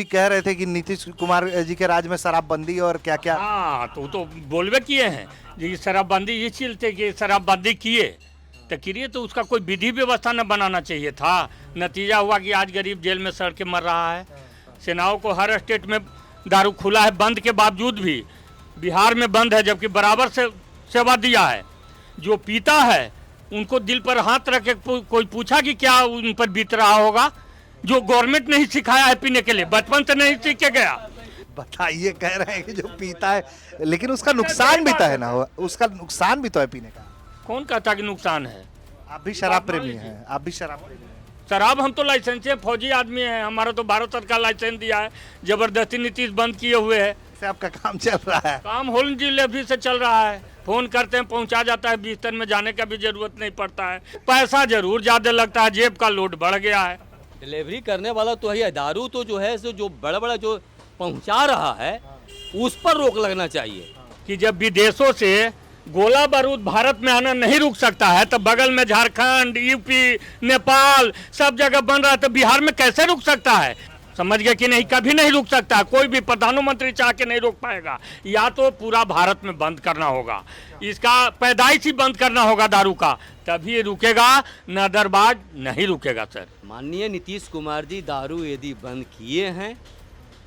कह रहे थे कि नीतीश कुमार जी के राज में शराबबंदी और क्या क्या। हाँ तो बोलबे किए हैं जी शराबबंदी ये चलते कि शराबबंदी किए तो करिए तो उसका कोई विधि व्यवस्था न बनाना चाहिए था। नतीजा हुआ कि आज गरीब जेल में सड़ के मर रहा है। सेनाओं को हर स्टेट में दारू खुला है, बंद के बावजूद भी बिहार में बंद है, जबकि बराबर से सेवा दिया है। जो पीता है उनको दिल पर हाथ रख के कोई पूछा कि क्या उन पर बीत रहा होगा, जो गवर्नमेंट ने ही सिखाया है पीने के लिए, बचपन से नहीं सीख के गया। बताइए, कह रहे हैं कि जो पीता है लेकिन उसका नुकसान भी तो है ना, उसका नुकसान भी तो है पीने का। कौन कहता कि नुकसान है? आप भी शराब प्रेमी हैं, आप भी शराब प्रेमी हैं। शराब हम तो लाइसेंस फौजी आदमी हैं, हमारा तो भारत सरकार लाइसेंस दिया है, जबरदस्ती नीतीश बंद किए हुए है। से आपका काम चल रहा है? काम होम डिलीवरी से चल रहा है, फोन करते हैं पहुंचा जाता है, बिस्तर में जाने का भी जरूरत नहीं पड़ता है। पैसा जरूर ज्यादा लगता है, जेब का लोड बढ़ गया है। डिलीवरी करने वाला तो है, दारू तो जो है सो जो बड़ा बड़ा जो पहुंचा रहा है उस पर रोक लगना चाहिए। कि जब विदेशों से गोला बारूद भारत में आना नहीं रुक सकता है, तब बगल में झारखंड, यूपी, नेपाल सब जगह बन रहा है, तो बिहार में कैसे रुक सकता है? समझ गए कि नहीं? कभी नहीं रुक सकता, कोई भी प्रधानमंत्री चाह के नहीं रोक पाएगा। या तो पूरा भारत में बंद करना होगा, इसका पैदाइश ही बंद करना होगा दारू का, तभी ये रुकेगा, न दरबाज नहीं रुकेगा। सर माननीय नीतीश कुमार जी दारू यदि बंद किए हैं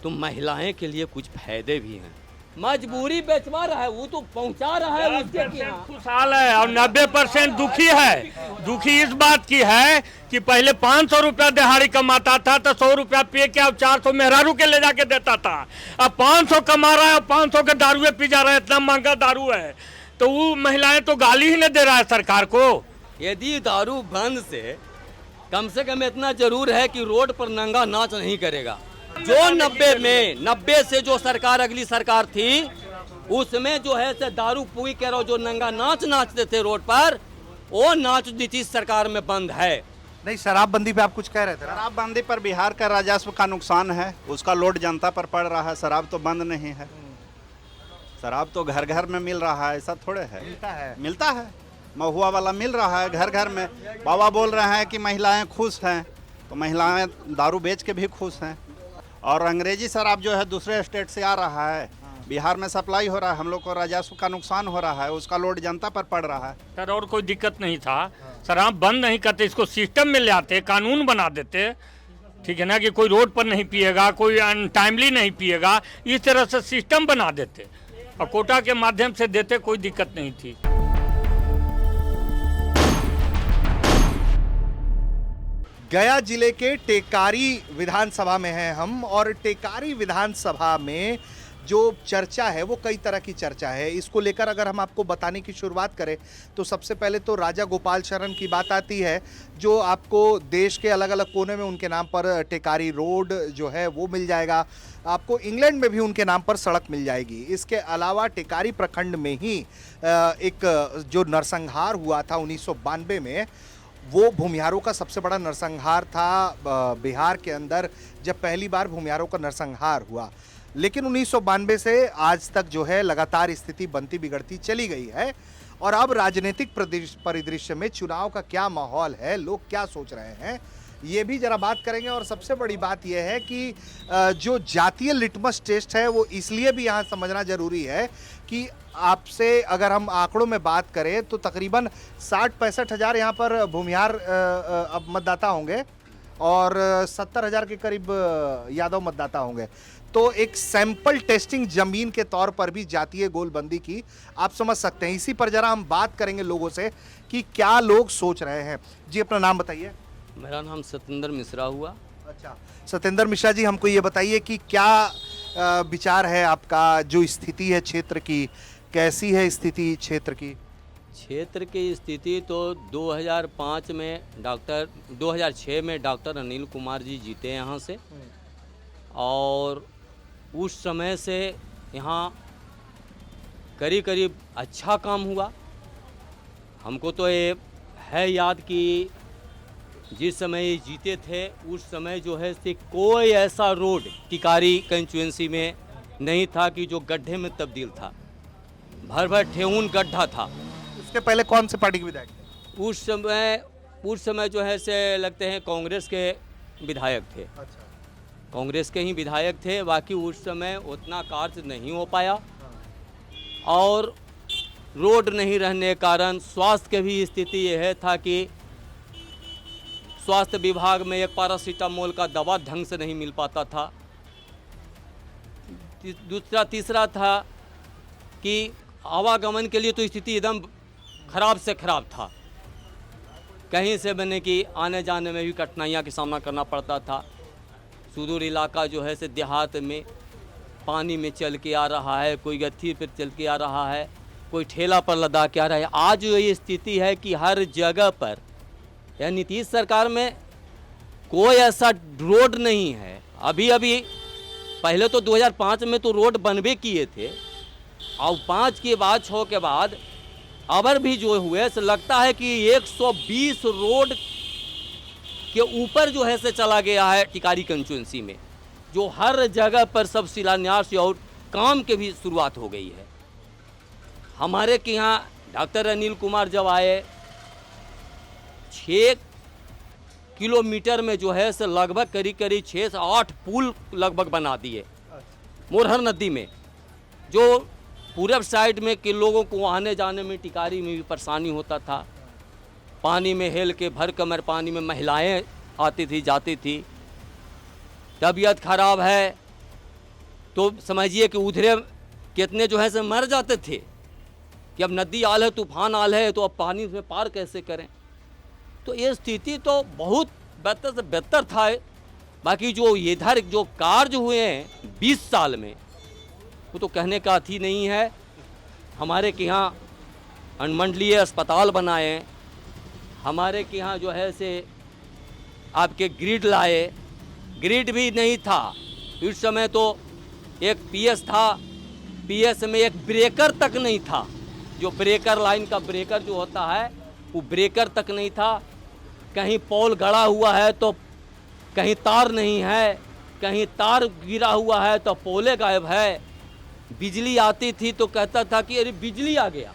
तो महिलाएं के लिए कुछ फायदे भी हैं। मजबूरी बेचवा रहा है, वो तो पहुंचा रहा है उसके यहाँ। खुशहाल है और 90% दुखी है। दुखी इस बात की है कि पहले 500 रुपया दिहाड़ी कमाता था तो 100 रुपया पे के अब 400 मेहरारू के ले जाके देता था। अब 500 कमा रहा है, 500 के दारुए पी जा रहा है, इतना महंगा दारू है, तो वो महिलाएं तो गाली ही नहीं दे रहा है सरकार को। यदि दारू बंद से कम इतना जरूर है कि रोड पर नंगा नाच नहीं करेगा। जो 90 से जो सरकार अगली सरकार थी उसमें जो है से दारू पूरी कह रहा, जो नंगा नाच नाचते थे रोड पर, वो नाच नीतीश सरकार में बंद है। नहीं, शराबबंदी पे आप कुछ कह रहे थे? शराबबंदी पर बिहार का राजस्व का नुकसान है, उसका लोड जनता पर पड़ रहा है। शराब तो बंद नहीं है, शराब तो घर घर में मिल रहा है, ऐसा थोड़े है। मिलता है, महुआ वाला मिल रहा है घर घर में। बाबा बोल रहे हैं कि महिलाएं खुश हैं, तो महिलाएं दारू बेच के भी खुश हैं। और अंग्रेजी शराब जो है दूसरे स्टेट से आ रहा है, बिहार में सप्लाई हो रहा है, हम लोग को राजस्व का नुकसान हो रहा है, उसका लोड जनता पर पड़ रहा है। सर और कोई दिक्कत नहीं था, शराब बंद नहीं करते, इसको सिस्टम में ले आते, कानून बना देते, ठीक है ना, कि कोई रोड पर नहीं पिएगा, कोई अनटाइमली नहीं पिएगा, इस तरह से सिस्टम बना देते और कोटा के माध्यम से देते, कोई दिक्कत नहीं थी। गया जिले के टेकारी विधानसभा में हैं हम, और टेकारी विधानसभा में जो चर्चा है वो कई तरह की चर्चा है। इसको लेकर अगर हम आपको बताने की शुरुआत करें तो सबसे पहले तो राजा गोपाल शरण की बात आती है, जो आपको देश के अलग अलग कोने में उनके नाम पर टेकारी रोड जो है वो मिल जाएगा। आपको इंग्लैंड में भी उनके नाम पर सड़क मिल जाएगी। इसके अलावा टेकारी प्रखंड में ही एक जो नरसंहार हुआ था 1992 में, वो भूमिहारों का सबसे बड़ा नरसंहार था बिहार के अंदर, जब पहली बार भूमिहारों का नरसंहार हुआ। लेकिन 1992 से आज तक जो है लगातार स्थिति बनती बिगड़ती चली गई है। और अब राजनीतिक परिदृश्य में चुनाव का क्या माहौल है, लोग क्या सोच रहे हैं, ये भी जरा बात करेंगे। और सबसे बड़ी बात यह है कि जो जातीय लिटमस टेस्ट है वो इसलिए भी यहाँ समझना जरूरी है कि आपसे अगर हम आंकड़ों में बात करें तो तकरीबन 60-65 हज़ार यहाँ पर भूमिहार अब मतदाता होंगे और 70 हज़ार के करीब यादव मतदाता होंगे। तो एक सैंपल टेस्टिंग जमीन के तौर पर भी जातीय गोलबंदी की आप समझ सकते हैं। इसी पर जरा हम बात करेंगे लोगों से कि क्या लोग सोच रहे हैं। जी, अपना नाम बताइए। मेरा नाम सत्येंद्र मिश्रा हुआ। अच्छा, सत्येंद्र मिश्रा जी, हमको ये बताइए कि क्या विचार है आपका, जो स्थिति है क्षेत्र की, कैसी है स्थिति क्षेत्र की? क्षेत्र की स्थिति तो 2006 में डॉक्टर अनिल कुमार जी जीते यहाँ से, और उस समय से यहाँ करीब करीब अच्छा काम हुआ। हमको तो ये है याद कि जिस समय ये जीते थे उस समय जो है से कोई ऐसा रोड टिकारी कंस्टिट्यूएंसी में नहीं था कि जो गड्ढे में तब्दील था, भर भर ठेहुन गड्ढा था। उसके पहले कौन से पार्टी के विधायक थे? उस समय जो है से लगते हैं कांग्रेस के विधायक थे। अच्छा। कांग्रेस के ही विधायक थे, बाकी उस समय उतना कार्य नहीं हो पाया और रोड नहीं रहने के कारण स्वास्थ्य की भी स्थिति यह था कि स्वास्थ्य विभाग में एक पैरासीटामोल का दवा ढंग से नहीं मिल पाता था। तीसरा था कि आवागमन के लिए तो स्थिति एकदम खराब से खराब था, कहीं से बने कि आने जाने में भी कठिनाइयाँ का सामना करना पड़ता था। सुदूर इलाका जो है से देहात में पानी में चल के आ रहा है, कोई गट्ठी पर चल के आ रहा है, कोई ठेला पर लदा के आ रहा है। आज जो ये स्थिति है कि हर जगह पर, या नीतीश सरकार में कोई ऐसा रोड नहीं है। अभी पहले तो 2005 में तो रोड बनबे किए थे और 5 के बाद 6 के बाद अबर भी जो हुए से लगता है कि 120 रोड के ऊपर जो है से चला गया है टिकारी कंस्टिट्यूंसी में, जो हर जगह पर सब शिलान्यास और काम के भी शुरुआत हो गई है। हमारे के यहाँ डॉक्टर अनिल कुमार जब आए 6 किलोमीटर में जो है से लगभग करीब 6 से 8 पुल लगभग बना दिए मोरहर नदी में, जो पूरब साइड में के लोगों को आने जाने में टिकारी में भी परेशानी होता था। पानी में हेल के भर कमर पानी में महिलाएं आती थी जाती थी। तबीयत खराब है तो समझिए कि उधरे कितने जो है से मर जाते थे कि अब नदी आल है, तूफान आल है, तो अब पानी में पार कैसे करें। तो ये स्थिति तो बहुत बेहतर से बेहतर था। बाकी जो इधर जो कार्य हुए हैं 20 साल में, वो तो कहने का अथी नहीं है। हमारे के यहाँ अनुमंडलीय अस्पताल बनाए, हमारे के यहाँ जो है से आपके ग्रिड लाए, ग्रिड भी नहीं था इस समय। तो एक पीएस था, पीएस में एक ब्रेकर तक नहीं था, जो ब्रेकर लाइन का ब्रेकर जो होता है वो ब्रेकर तक नहीं था। कहीं पोल गड़ा हुआ है तो कहीं तार नहीं है, कहीं तार गिरा हुआ है तो पोले गायब है। बिजली आती थी तो कहता था कि अरे बिजली आ गया,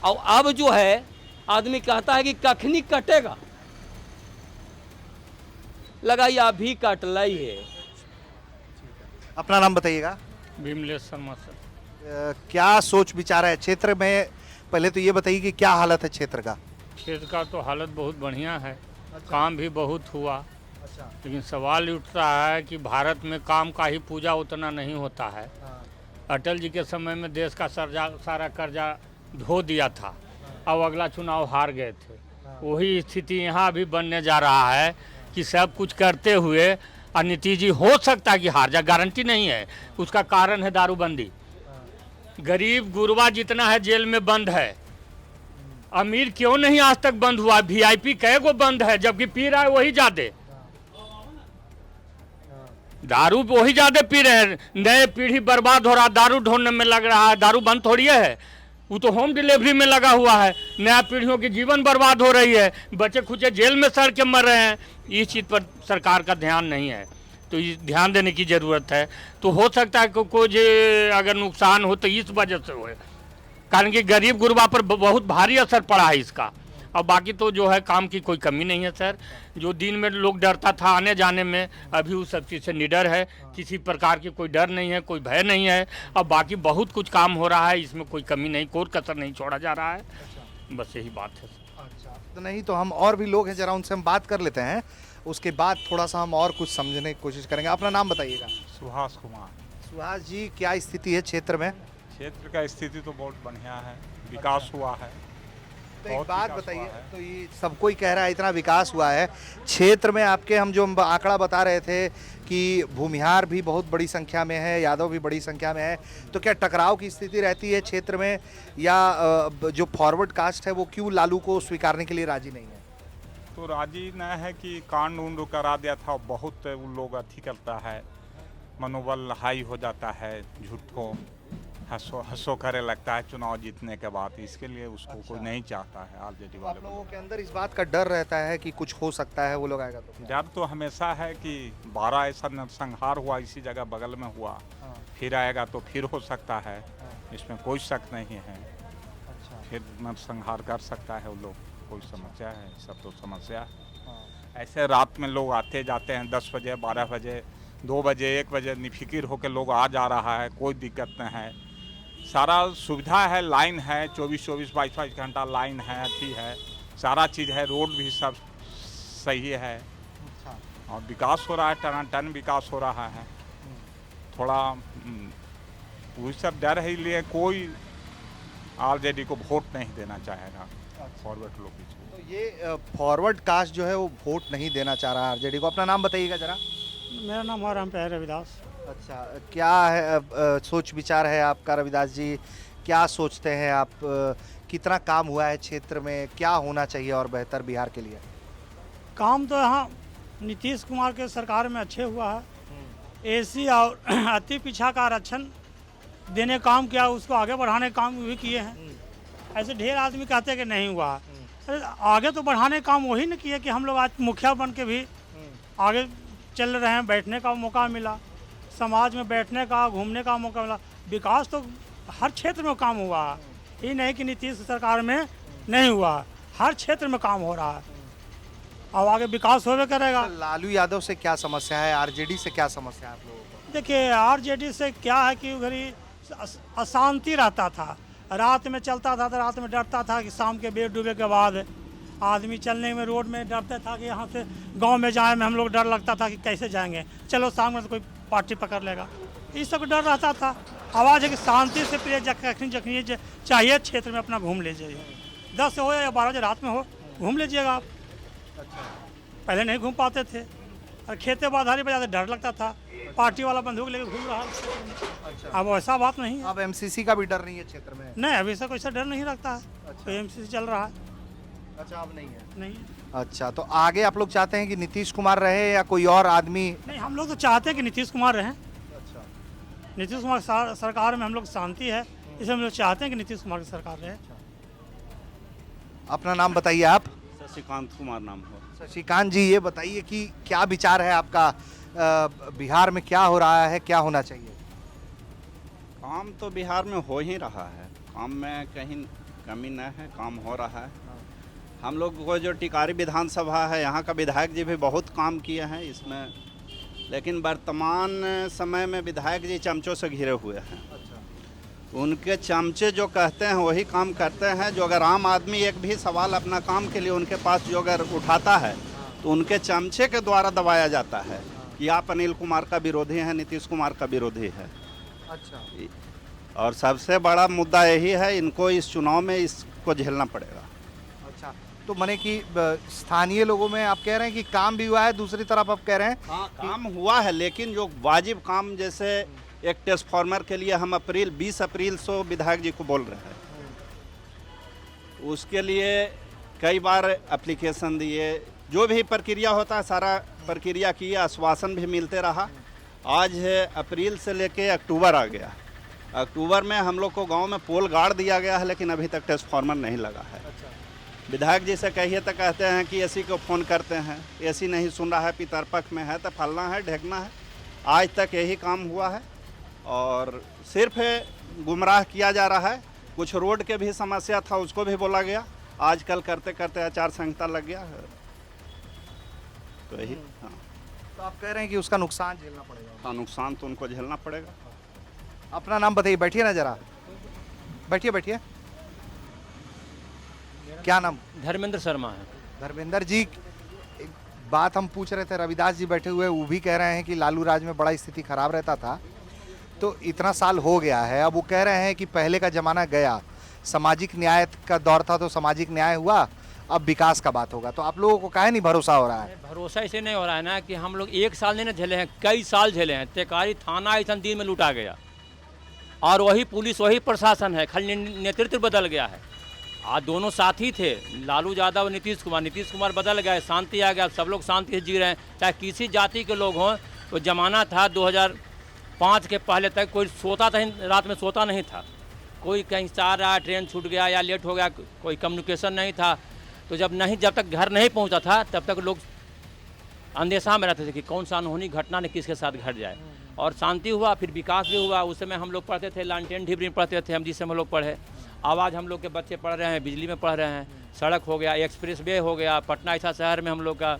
और अब जो है आदमी कहता है कि कखनी कटेगा, लगाइए अभी कट लाई है। अपना नाम बताइएगा। विमलेश शर्मा सर। क्या सोच विचार है क्षेत्र में? पहले तो ये बताइए कि क्या हालत है क्षेत्र का? क्षेत्र का तो हालत बहुत बढ़िया है। काम भी बहुत हुआ। लेकिन सवाल उठता है कि भारत में काम का ही पूजा उतना नहीं होता है। अटल जी के समय में देश का सारा कर्जा धो दिया था, अब अगला चुनाव हार गए थे। वही स्थिति यहाँ भी बनने जा रहा है कि सब कुछ करते हुए और नीतीश जी हो सकता है कि हार जाए, गारंटी नहीं है। उसका कारण है दारूबंदी। गरीब गुरबा जितना है जेल में बंद है, अमीर क्यों नहीं आज तक बंद हुआ? वीआईपी कई गो बंद है, जबकि पी रहा है वही ज्यादा, दारू वही ज्यादा पी रहे हैं। नए पीढ़ी बर्बाद हो रहा, दारू ढूंढने में लग रहा है। दारू बंद थोड़ी है, वो तो होम डिलीवरी में लगा हुआ है। नया पीढ़ियों की जीवन बर्बाद हो रही है, बच्चे खुचे जेल में सड़ के मर रहे हैं। इस चीज़ पर सरकार का ध्यान नहीं है, तो ध्यान देने की ज़रूरत है। तो हो सकता है कि कुछ अगर नुकसान हो तो इस वजह से हो, कारण कि गरीब गुरबा पर बहुत भारी असर पड़ा है इसका। और बाकी तो जो है काम की कोई कमी नहीं है सर। जो दिन में लोग डरता था आने जाने में, अभी उस सब चीज़ से निडर है। किसी प्रकार की कोई डर नहीं है, कोई भय नहीं है। अब बाकी बहुत कुछ काम हो रहा है, इसमें कोई कमी नहीं, कोई कसर नहीं छोड़ा जा रहा है। बस यही बात है सर। अच्छा, तो नहीं तो हम और भी लोग हैं, जरा उनसे हम बात कर लेते हैं, उसके बाद थोड़ा सा हम और कुछ समझने की कोशिश करेंगे। अपना नाम बताइएगा। सुहास कुमार। सुहास जी, क्या स्थिति है क्षेत्र में? क्षेत्र का स्थिति तो बहुत बढ़िया है, विकास हुआ है। तो एक बहुत बात विकास बताइए, हुआ है। तो ये सब कोई कह रहा है इतना विकास हुआ है क्षेत्र में, आपके हम जो आंकड़ा बता रहे थे कि भूमिहार भी बहुत बड़ी संख्या में है, यादव भी बड़ी संख्या में है, तो क्या टकराव की स्थिति रहती है क्षेत्र में, या जो फॉरवर्ड कास्ट है वो क्यों लालू को स्वीकारने के लिए राजी नहीं है? तो राजी न है कि कांड उंड करा दिया था, बहुत उन लोग अथी करता है, मनोबल हाई हो जाता है, झूठ को हंसो करे लगता है चुनाव जीतने के बाद। इसके लिए उसको कोई नहीं चाहता है आरजेडी वाले। आप लोगों के अंदर इस बात का डर रहता है कि कुछ हो सकता है, वो लोग आएगा तो? डर तो हमेशा है कि 12 ऐसा नरसंहार हुआ इसी जगह बगल में हुआ, फिर आएगा तो फिर हो सकता है, इसमें कोई शक नहीं है। फिर नरसंहार कर सकता है वो लोग, कोई समस्या है? सब तो समस्या है। ऐसे रात में लोग आते जाते हैं 10 बजे 12 बजे, 2 बजे 1 बजे निफिकिर होकर लोग आ जा रहा है, कोई दिक्कत नहीं है। सारा सुविधा है, लाइन है, 24-24 22-22 घंटा लाइन है, अथी है, सारा चीज़ है, रोड भी सब सही है और विकास हो रहा है, टन विकास हो रहा है। थोड़ा वही सब डर है, इसलिए कोई आरजेडी को वोट नहीं देना चाहेगा फॉरवर्ड लोग इसको। तो ये फॉरवर्ड कास्ट जो है वो वोट नहीं देना चाह रहा है आरजेडी को। अपना नाम बताइएगा जरा। मेरा नाम और राम प्यारे रविदास। अच्छा, क्या है सोच विचार है आपका रविदास जी? क्या सोचते हैं आप? कितना काम हुआ है क्षेत्र में? क्या होना चाहिए और बेहतर बिहार के लिए? काम तो यहाँ नीतीश कुमार के सरकार में अच्छे हुआ है। एसी और अति पिछड़ा का आरक्षण देने काम किया, उसको आगे बढ़ाने काम भी किए हैं। ऐसे ढेर आदमी कहते हैं कि नहीं हुआ। अरे आगे तो बढ़ाने काम वही न किए कि हम लोग आज मुखिया बन के भी आगे चल रहे हैं, बैठने का मौका मिला, समाज में बैठने का, घूमने का मौका मिला। विकास तो हर क्षेत्र में काम हुआ है, ये नहीं कि नीतीश सरकार में नहीं हुआ, हर क्षेत्र में काम हो रहा है और आगे विकास होवे करेगा। लालू यादव से क्या समस्या है? आरजेडी से क्या समस्या है आप लोगों को? देखिए आरजेडी से क्या है कि उधर ही अशांति रहता था, रात में चलता था तो रात में डरता था कि शाम के बेर डूबे के बाद आदमी चलने में रोड में डरता था कि यहाँ से गांव में जाए में हम लोग डर लगता था कि कैसे जाएंगे, चलो शाम में तो कोई पार्टी पकड़ लेगा, इस सब डर रहता था। आवाज़ है कि शांति से प्रिय जखनी चाहिए क्षेत्र में अपना घूम लीजिए, 10 हो या 12 बजे रात में हो घूम लीजिएगा आप। पहले नहीं घूम पाते थे और खेते बाधारी बजाते डर लगता था, पार्टी वाला बंदूक लेकर घूम रहा है। अब वैसा बात नहीं है, अब एमसीसी का भी डर नहीं है क्षेत्र में? नहीं अभी ऐसा कोई सा डर नहीं लगता है। तो एमसीसी चल रहा है। अच्छा, अब नहीं है? नहीं अच्छा, तो आगे आप लोग चाहते हैं कि नीतीश कुमार रहे या कोई और आदमी? नहीं, हम लोग तो चाहते हैं कि नीतीश कुमार रहें। अच्छा, नीतीश कुमार सरकार में हम लोग शांति है, इसलिए हम लोग चाहते हैं कि नीतीश कुमार की सरकार रहे। अपना नाम बताइए आप। शशिकांत कुमार नाम हो। शशिकांत जी, ये बताइए कि क्या विचार है आपका, बिहार में क्या हो रहा है, क्या होना चाहिए? काम तो बिहार में हो ही रहा है, काम में कहीं कमी न है, काम हो रहा है। हम लोग को जो टिकारी विधानसभा है, यहाँ का विधायक जी भी बहुत काम किए हैं इसमें, लेकिन वर्तमान समय में विधायक जी चमचों से घिरे हुए हैं। उनके चमचे जो कहते हैं वही काम करते हैं। जो अगर आम आदमी एक भी सवाल अपना काम के लिए उनके पास जो अगर उठाता है तो उनके चमचे के द्वारा दबाया जाता है कि आप अनिल कुमार का विरोधी हैं, नीतीश कुमार का विरोधी है। अच्छा, और सबसे बड़ा मुद्दा यही है, इनको इस चुनाव में इसको झेलना पड़ेगा। अच्छा, तो माने कि स्थानीय लोगों में आप कह रहे हैं कि काम भी हुआ है, दूसरी तरफ आप कह रहे हैं हाँ, काम हुआ है, लेकिन जो वाजिब काम, जैसे एक ट्रांसफार्मर के लिए हम 20 अप्रैल से विधायक जी को बोल रहे हैं, उसके लिए कई बार एप्लीकेशन दिए, जो भी प्रक्रिया होता है सारा प्रक्रिया किए, आश्वासन भी मिलते रहा। आज है अप्रैल से लेके अक्टूबर आ गया, अक्टूबर में हम लोग को गांव में पोल गाड़ दिया गया है, लेकिन अभी तक ट्रांसफार्मर नहीं लगा है। विधायक जी से कहिए तो कहते हैं कि एसी को फ़ोन करते हैं, एसी नहीं सुन रहा है, पितरपक्ष में है, तो फलना है ढेकना है। आज तक यही काम हुआ है और सिर्फ गुमराह किया जा रहा है। कुछ रोड के भी समस्या था, उसको भी बोला गया, आजकल करते करते आचार संहिता लग गया है, तो यही। हाँ, तो आप कह रहे हैं कि उसका नुकसान झेलना पड़ेगा? हाँ, नुकसान तो उनको झेलना पड़ेगा। अपना नाम बताइए। बैठिए ना जरा, बैठिए बैठिए। क्या नाम? धर्मेंद्र शर्मा है। धर्मेंद्र जी, एक बात हम पूछ रहे थे, रविदास जी बैठे हुए, वो भी कह रहे हैं कि लालू राज में बड़ा स्थिति खराब रहता था, तो इतना साल हो गया है, अब वो कह रहे हैं कि पहले का ज़माना गया, सामाजिक न्याय का दौर था तो सामाजिक न्याय हुआ, अब विकास का बात होगा। तो आप लोगों को काहे नहीं भरोसा हो रहा है? भरोसा इसे नहीं हो रहा है ना कि हम लोग 1 साल नहीं ना झेले हैं, कई साल झेले हैं। टेकारी थाना ऐसा दिन में लूटा गया और वही पुलिस वही प्रशासन है, खाली नेतृत्व बदल गया है। आज दोनों साथी थे, लालू यादव और नीतीश कुमार बदल गए, शांति आ गया, सब लोग शांति से जी रहे हैं। चाहे किसी जाति के लोग हों, तो जमाना था 2005 के पहले तक कोई सोता था, रात में सोता नहीं था, कोई कहीं से आ रहा, ट्रेन छूट गया या लेट हो गया, कोई कम्युनिकेशन नहीं था। तो जब तक घर नहीं पहुंचा था, तब तक लोग अंदेशा में रहते थे कि कौन सा अनहोनी घटना ने किसके साथ घट जाए। और शांति हुआ, फिर विकास भी हुआ। उस समय हम लोग पढ़ते थे, लालटेन ढिबरी में पढ़ते थे हम, जिस समय हम लोग पढ़े। आवाज़ हम लोग के बच्चे पढ़ रहे हैं, बिजली में पढ़ रहे हैं, सड़क हो गया, एक्सप्रेस वे हो गया, पटना ऐसा शहर में हम लोग का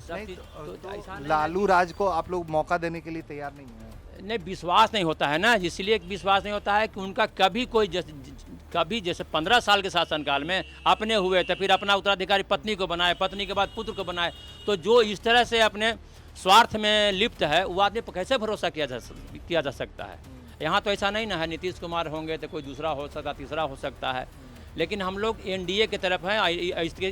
सब नहीं, चीज तो ऐसा नहीं है लालू राज को आप लोग मौका देने के लिए तैयार नहीं है? नहीं, विश्वास नहीं होता है ना, इसलिए विश्वास नहीं होता है कि उनका कभी कोई जैसे 15 साल के शासनकाल में अपने हुए थे, फिर अपना उत्तराधिकारी पत्नी को बनाए, पत्नी के बाद पुत्र को बनाए, तो जो इस तरह से अपने स्वार्थ में लिप्त है वो आदमी पर कैसे भरोसा किया जा सकता है। यहाँ तो ऐसा नहीं ना है, नीतीश कुमार होंगे तो कोई दूसरा हो सकता, तीसरा हो सकता है, लेकिन हम लोग एनडीए की तरफ हैं,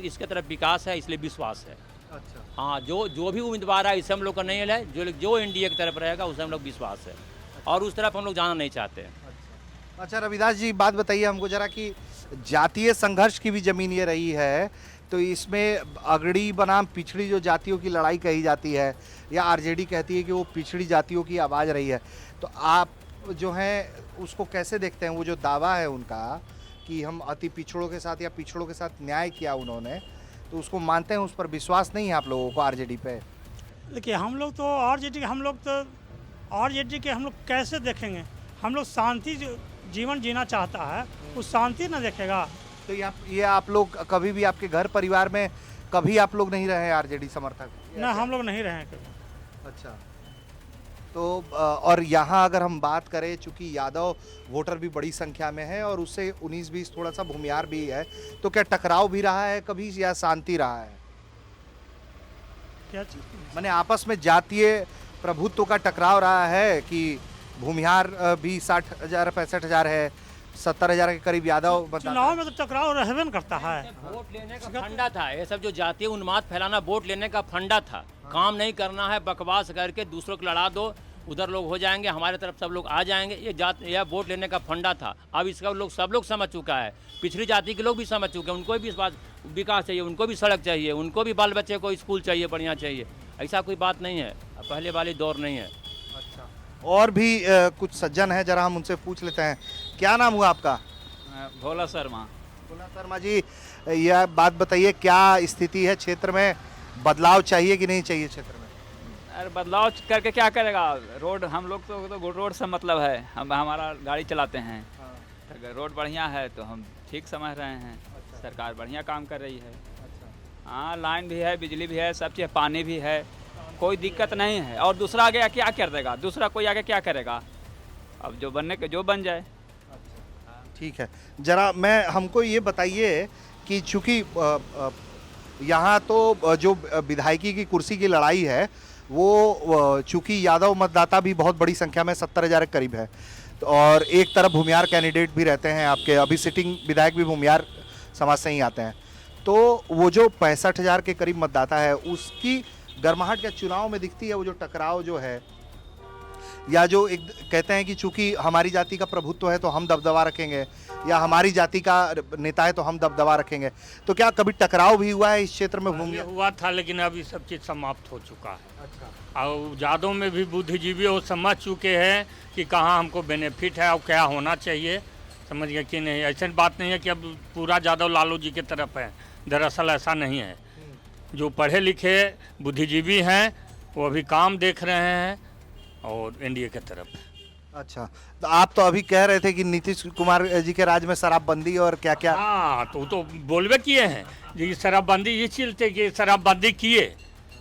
इसके तरफ विकास है, इसलिए विश्वास है। अच्छा, हाँ, जो भी उम्मीदवार है इससे हम लोग का नहीं है, जो एनडीए की तरफ रहेगा उससे हम लोग विश्वास है, और उस तरफ हम लोग जाना नहीं चाहते हैं। अच्छा रविदास जी, बात बताइए हमको जरा कि जातीय संघर्ष की भी जमीन ये रही है, तो इसमें अगड़ी बनाम पिछड़ी जो जातियों की लड़ाई कही जाती है, या आरजेडी कहती है कि वो पिछड़ी जातियों की आवाज़ रही है, तो आप जो हैं उसको कैसे देखते हैं? वो जो दावा है उनका कि हम अति पिछड़ों के साथ या पिछड़ों के साथ न्याय किया उन्होंने, तो उसको मानते हैं? उस पर विश्वास नहीं है आप लोगों को आरजेडी पे? देखिए, हम लोग आरजेडी के हम लोग कैसे देखेंगे? हम लोग शांति जीवन जीना चाहता है, उस शांति ना देखेगा। तो ये आप लोग कभी भी आपके घर परिवार में कभी आप लोग नहीं रहे आरजेडी समर्थक? ना, हम लोग नहीं रहे हैं कभी। अच्छा, तो और यहाँ अगर हम बात करें, चूंकि यादव वोटर भी बड़ी संख्या में है और उससे 19-20 थोड़ा सा भूमियार भी है, तो क्या टकराव भी रहा है कभी या शांति रहा है? क्या चीज़? माने आपस में जातीय प्रभुत्व का टकराव रहा है कि भूमिहार भी 60,000 65,000 है, 70,000 के करीब यादव चुनाव में तो टकराव रहबे न करता है। वोट लेने का फंडा था ये सब, जो जातीय उन्माद फैलाना वोट लेने का फंडा था। काम नहीं करना है, बकवास करके दूसरों को लड़ा दो, उधर लोग हो जाएंगे, हमारे तरफ सब लोग आ जाएंगे, यह वोट लेने का फंडा था। अब इसका सब लोग समझ चुका है, पिछड़ी जाति के लोग भी समझ चुके हैं, उनको भी विकास चाहिए, उनको भी सड़क चाहिए, उनको भी बाल बच्चे को स्कूल चाहिए, बढ़िया चाहिए। ऐसा कोई बात नहीं है, पहले वाली दौर नहीं है। अच्छा, और भी कुछ सज्जन है, जरा हम उनसे पूछ लेते हैं। क्या नाम हुआ आपका? भोला शर्मा। भोला शर्मा जी, यह बात बताइए, क्या स्थिति है क्षेत्र में? बदलाव चाहिए कि नहीं चाहिए क्षेत्र में? अरे बदलाव करके क्या करेगा? रोड, हम लोग तो रोड से मतलब है, हम हमारा गाड़ी चलाते हैं, तो रोड बढ़िया है तो हम ठीक समझ रहे हैं। सरकार बढ़िया काम कर रही है। हाँ, लाइन भी है, बिजली भी है, सब चीज़, पानी भी है, कोई दिक्कत नहीं है। और दूसरा आगे क्या कर देगा? दूसरा कोई आगे क्या करेगा? अब जो बनने के जो बन जाए। ठीक है, जरा हमको ये बताइए कि चूंकि यहाँ तो जो विधायकी की कुर्सी की लड़ाई है वो चूंकि यादव मतदाता भी बहुत बड़ी संख्या में 70,000 के करीब है, और एक तरफ भूमियार कैंडिडेट भी रहते हैं आपके, अभी सिटिंग विधायक भी भूमियार समाज से ही आते हैं, तो वो जो 65,000 के करीब मतदाता है उसकी गर्माहट क्या चुनाव में दिखती है? वो जो टकराव जो है, या जो एक कहते हैं कि चूंकि हमारी जाति का प्रभुत्व है तो हम दबदबा रखेंगे, या हमारी जाति का नेता है तो हम दबदबा रखेंगे, तो क्या कभी टकराव भी हुआ है इस क्षेत्र में? ये हुआ था, लेकिन अभी सब चीज़ समाप्त हो चुका है। अच्छा, और यादव में भी बुद्धिजीवी वो समझ चुके हैं कि कहाँ हमको बेनिफिट है और क्या होना चाहिए, समझ गए कि नहीं? ऐसी बात नहीं है कि अब पूरा यादव लालू जी की तरफ है, दरअसल ऐसा नहीं है। जो पढ़े लिखे बुद्धिजीवी हैं वो अभी काम देख रहे हैं और एनडीए की तरफ। अच्छा, तो आप तो अभी कह रहे थे कि नीतीश कुमार जी के राज में शराबबंदी और क्या क्या। हाँ, तो बोलबे किए हैं जी, शराबबंदी ये चलते कि शराबबंदी किए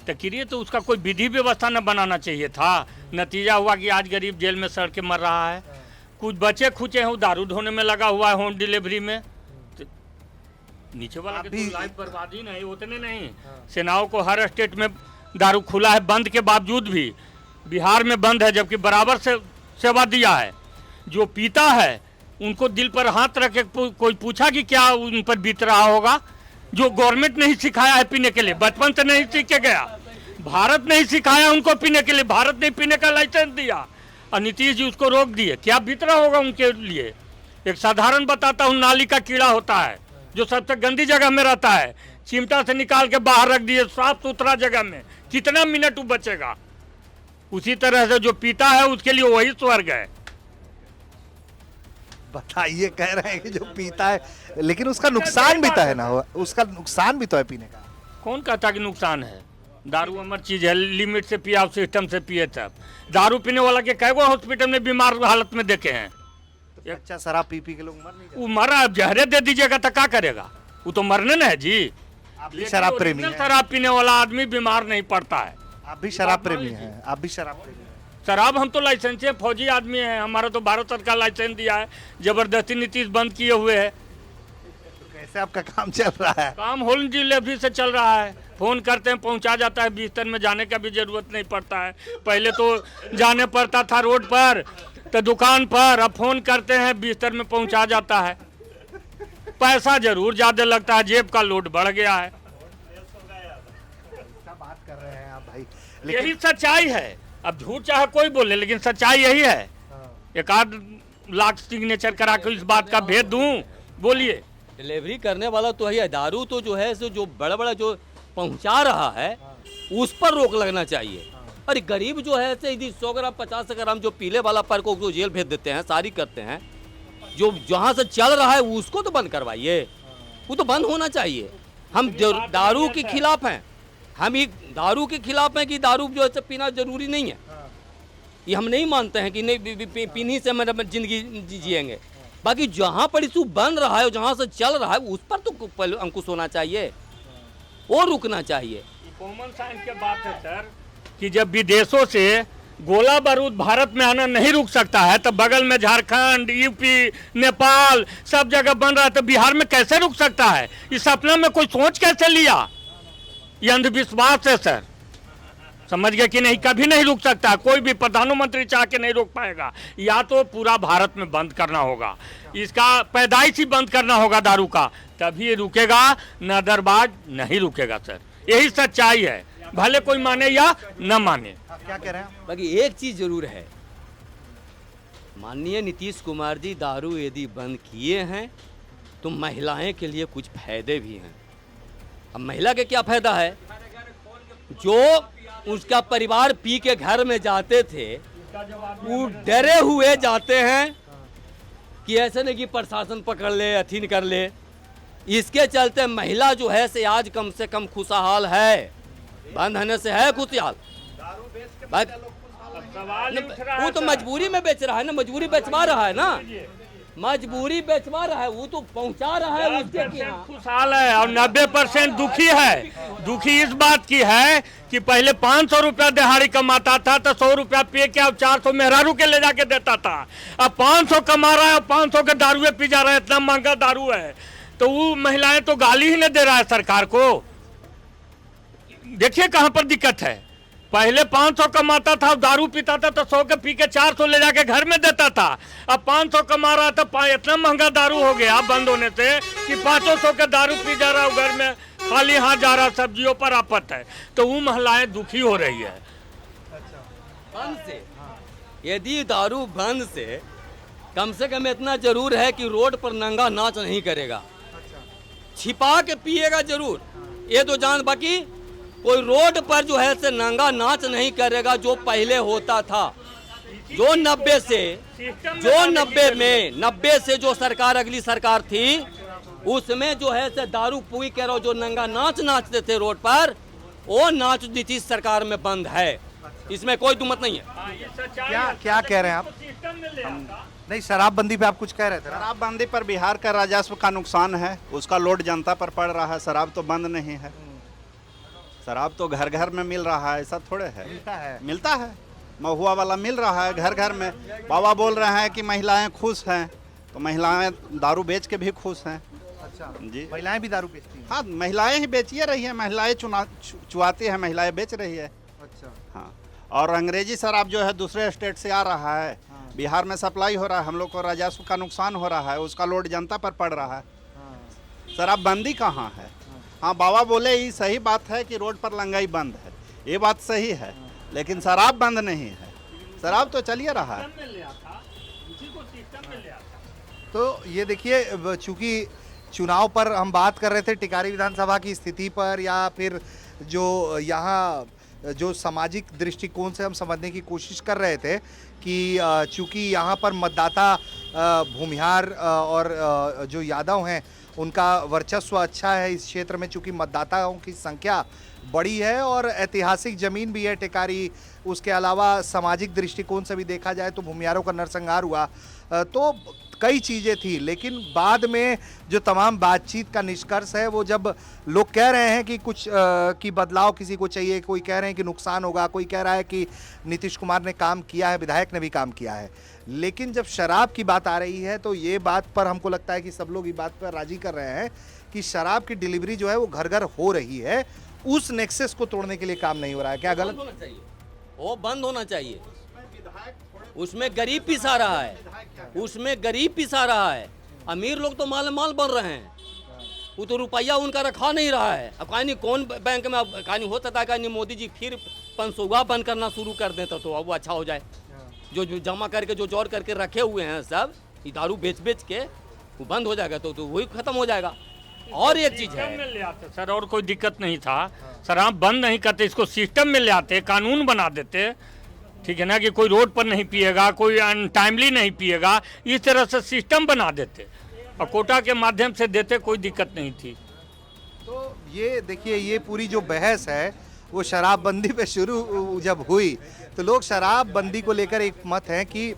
तो करिए, तो उसका कोई विधि व्यवस्था न बनाना चाहिए था। नतीजा हुआ कि आज गरीब जेल में सड़ के मर रहा है। कुछ बचे खुचे हैं, वो दारू ढोने में लगा हुआ है, होम डिलीवरी में। तो नीचे वाला के तो लाइफ बर्बादी नहीं, उतने नहीं। सेनाओं को हर स्टेट में दारू खुला है, बंद के बावजूद भी बिहार में बंद है, जबकि बराबर से सेवा दिया है। जो पीता है उनको दिल पर हाथ रख के कोई पूछा कि क्या उन पर बीत रहा होगा? जो गवर्नमेंट नहीं सिखाया है पीने के लिए, बचपन से नहीं सीख के गया, भारत नहीं सिखाया उनको पीने के लिए, भारत ने पीने का लाइसेंस दिया और नीतीश जी उसको रोक दिए। क्या बीत रहा होगा उनके लिए? एक साधारण बताता हूँ, नाली का कीड़ा होता है जो सबसे गंदी जगह में रहता है, चिमटा से निकाल के बाहर रख दिए साफ सुथरा जगह में, कितना मिनट वो बचेगा? उसी तरह से जो पीता है उसके लिए वही स्वर्ग है। बताइए, कह रहे हैं कि जो पीता है, लेकिन उसका नुकसान भी तो है ना, उसका नुकसान भी तो है पीने का। कौन कहता कि नुकसान है? दारू अमर चीज है, लिमिट से पिया, सिस्टम से पिए। तब दारू पीने वाला के कई गो हॉस्पिटल में बीमार हालत में देखे हैं। तो अच्छा, शराब पी के लोग मर नहीं जाते? वो मर रहा है, जहरे दे दीजिएगा तो क्या करेगा? वो तो मरने न है जी। आप भी शराब प्रेमी ओरिजिनल हैं। शराब पीने वाला आदमी बीमार नहीं पड़ता है। आप भी शराब प्रेमी हैं। आप भी शराब प्रेमी हैं। शराब हम तो लाइसेंस फौजी आदमी हैं, हमारा तो भारत सरकार लाइसेंस दिया है, जबरदस्ती नीतीश बंद किए हुए है। तो कैसे आपका काम चल रहा है? काम होम डिलीवरी से चल रहा है, फोन करते हैं पहुंचा जाता है, बिस्तर में जाने का भी जरूरत नहीं पड़ता है। पहले तो जाने पड़ता था रोड पर तो दुकान पर, अब फोन करते हैं बिस्तर में पहुंचा जाता है। पैसा जरूर ज्यादा लगता है, जेब का लोड बढ़ गया है। क्या बात कर रहे हैं आप भाई? यही सच्चाई है। अब झूठ चाहे कोई बोले, लेकिन सच्चाई यही है। एक आध लाख सिग्नेचर करा के इस बात का भेद दूं, बोलिए। डिलीवरी करने वाला तो है, दारू तो जो है सो जो बड़ा बड़ा जो पहुंचा रहा है उस पर रोक लगना चाहिए। अरे गरीब जो है से यदि 100 ग्राम 50 ग्राम जो पीले वाला पर को जो जेल भेज देते हैं, सारी करते हैं, जो जहाँ से चल रहा है उसको तो बंद करवाइए। वो तो बंद होना चाहिए। हम दारू के खिलाफ हैं, हम ये दारू के खिलाफ हैं कि दारू जो है पीना जरूरी नहीं है। ये हम नहीं मानते हैं कि नहीं पीने से मतलब जिंदगी जिएंगे। बाकी जहाँ पर इशू बन रहा है, जहाँ से चल रहा है, उस पर तो पहले अंकुश होना चाहिए और रुकना चाहिए। कॉमन सेंस की बात है सर कि जब विदेशों से गोला बारूद भारत में आना नहीं रुक सकता है, तो बगल में झारखंड, यूपी, नेपाल सब जगह बन रहा है, तो बिहार में कैसे रुक सकता है? इस सपना में कोई सोच कैसे लिया? ये अंधविश्वास है सर, समझ गए कि नहीं? कभी नहीं रुक सकता, कोई भी प्रधानमंत्री चाह के नहीं रोक पाएगा। या तो पूरा भारत में बंद करना होगा, इसका पैदाइश ही बंद करना होगा दारू का, तभी ये रुकेगा, न अदरवाइज नहीं रुकेगा सर। यही सच्चाई है, भले कोई माने या न माने। आप क्या कह रहे हैं? बाकी एक चीज जरूर है, माननीय नीतीश कुमार जी दारू यदि बंद किए हैं तो महिलाएं के लिए कुछ फायदे भी हैं। अब महिला के क्या फायदा है? जो उसका परिवार पी के घर में जाते थे वो डरे हुए जाते हैं कि ऐसे नहीं कि प्रशासन पकड़ ले, अथीन कर ले। इसके चलते महिला जो है से आज कम से कम खुशहाल है, बंद होने से है खुशहाल। वो तो मजबूरी में बेच रहा है ना, मजबूरी बेचवा रहा है ना, मजबूरी बेचवा रहा है, वो तो पहुंचा रहा है उसके यहाँ। खुशहाल है और 90% दुखी है। दुखी इस बात की है कि पहले 500 रुपया दिहाड़ी कमाता था तो 100 रुपया पे के अब 400 मेहरारू के ले जाके देता था। अब 500 कमा रहा है, 500 के दारुए पी जा रहा है, इतना महंगा दारू है। तो वो महिलाएं तो गाली ही नहीं दे रहा है सरकार को। देखिए कहाँ पर दिक्कत है। पहले 500 कमाता था, दारू पीता था तो 100 के पी के 400 ले जाके घर में देता था। अब 500 कमा रहा था, इतना महंगा दारू हो गया बंद होने से कि 500 के दारू पी जा रहा है, घर में खाली हाथ जा रहा, सब्जियों पर आफत है। तो वो महिलाएं दुखी हो रही है। बंद से यदि दारू बंद से कम इतना जरूर है कि रोड पर नंगा नाच नहीं करेगा, छिपा के पिएगा जरूर, ये तो जान। बाकी कोई रोड पर जो है से नंगा नाच नहीं करेगा जो पहले होता था। जो 90 से जो सरकार अगली सरकार थी उसमें जो है से दारू पी के जो नंगा नाच नाचते थे रोड पर, वो नाच नीतीश सरकार में बंद है, इसमें कोई दुमत नहीं है। क्या कह रहे हैं आप? नहीं, शराबबंदी पे आप कुछ कह रहे थे ना? शराबबंदी पर बिहार का राजस्व का नुकसान है, उसका लोड जनता पर पड़ रहा है। शराब तो बंद नहीं है, शराब तो घर घर में मिल रहा है, ऐसा थोड़े है। मिलता है, महुआ वाला मिल रहा है घर घर में। बाबा बोल रहे हैं कि महिलाएं खुश हैं, तो महिलाएं दारू बेच के भी खुश हैं। अच्छा जी, महिलाएं भी दारू बेचती हैं? हाँ, महिलाएं ही बेचिए रही है, महिलाएं चुआती है, महिलाएं बेच रही है। अच्छा हाँ, और अंग्रेजी शराब जो है दूसरे स्टेट से आ रहा है, बिहार में सप्लाई हो रहा है, हम लोग को राजस्व का नुकसान हो रहा है, उसका लोड जनता पर पड़ रहा है। शराबबंदी कहाँ है? हाँ, बाबा बोले ये सही बात है कि रोड पर लंगाई बंद है, ये बात सही है, लेकिन शराब बंद नहीं है, शराब तो चलिए रहा है। तो ये देखिए, चूंकि चुनाव पर हम बात कर रहे थे, टिकारी विधानसभा की स्थिति पर, या फिर जो यहाँ जो सामाजिक दृष्टिकोण से हम समझने की कोशिश कर रहे थे कि चूंकि यहाँ पर मतदाता भूमिहार और जो यादव हैं उनका वर्चस्व अच्छा है इस क्षेत्र में, चूंकि मतदाताओं की संख्या बड़ी है और ऐतिहासिक जमीन भी है टेकारी। उसके अलावा सामाजिक दृष्टिकोण से भी देखा जाए तो भूमियारों का नरसंहार हुआ, तो कई चीज़ें थी। लेकिन बाद में जो तमाम बातचीत का निष्कर्ष है वो जब लोग कह रहे हैं कि कुछ कि बदलाव किसी को चाहिए, कोई कह रहे हैं कि नुकसान होगा, कोई कह रहा है कि नीतीश कुमार ने काम किया है, विधायक ने भी काम किया है। लेकिन जब शराब की बात आ रही है तो ये बात पर हमको लगता है कि सब लोग इस बात पर राजी कर रहे हैं कि शराब की डिलीवरी जो है वो घर घर हो रही है। उस नेक्सस को तोड़ने के लिए काम नहीं हो रहा है। क्या गलत होना चाहिए? वो बंद होना चाहिए। उसमें गरीब पिसा रहा है, उसमें गरीब पिसा रहा है। अमीर लोग तो माल माल बन रहे हैं, वो तो रुपया उनका रखा नहीं रहा है। अब कहीं कौन बैंक में, अब कहीं हो सकता है कहीं मोदी जी फिर 500 बंद करना शुरू कर दें तो अब वो अच्छा हो जाए। जो जमा करके जो जोड़ करके रखे हुए हैं सब दारू बेच बेच के वो बंद हो जाएगा तो वही खत्म हो जाएगा। और एक चीज सिस्टम है में ले आते सर, और कोई दिक्कत नहीं था। शराब बंद नहीं करते, इसको सिस्टम में ले आते, कानून बना देते, ठीक है ना, कि कोई रोड पर नहीं पिएगा, कोई अनटाइमली नहीं पिएगा, इस तरह से सिस्टम बना देते और कोटा के माध्यम से देते, कोई दिक्कत नहीं थी। तो ये देखिए, ये पूरी जो बहस है वो शराबबंदी पे शुरू जब हुई तो लोग शराबबंदी को लेकर एक मत है कि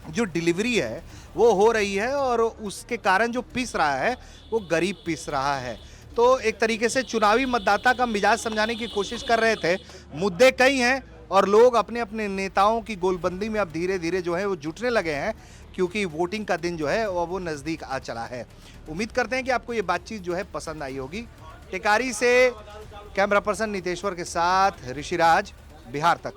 जो डिलीवरी है वो हो रही है और उसके कारण जो पिस रहा है वो गरीब पिस रहा है। तो एक तरीके से चुनावी मतदाता का मिजाज समझाने की कोशिश कर रहे थे। मुद्दे कई हैं और लोग अपने अपने नेताओं की गोलबंदी में अब धीरे धीरे जो है वो जुटने लगे हैं, क्योंकि वोटिंग का दिन जो है वो नज़दीक आ चला है। उम्मीद करते हैं कि आपको ये बातचीत जो है पसंद आई होगी। टेकारी से कैमरा पर्सन नितेश्वर के साथ ऋषिराज, बिहार तक।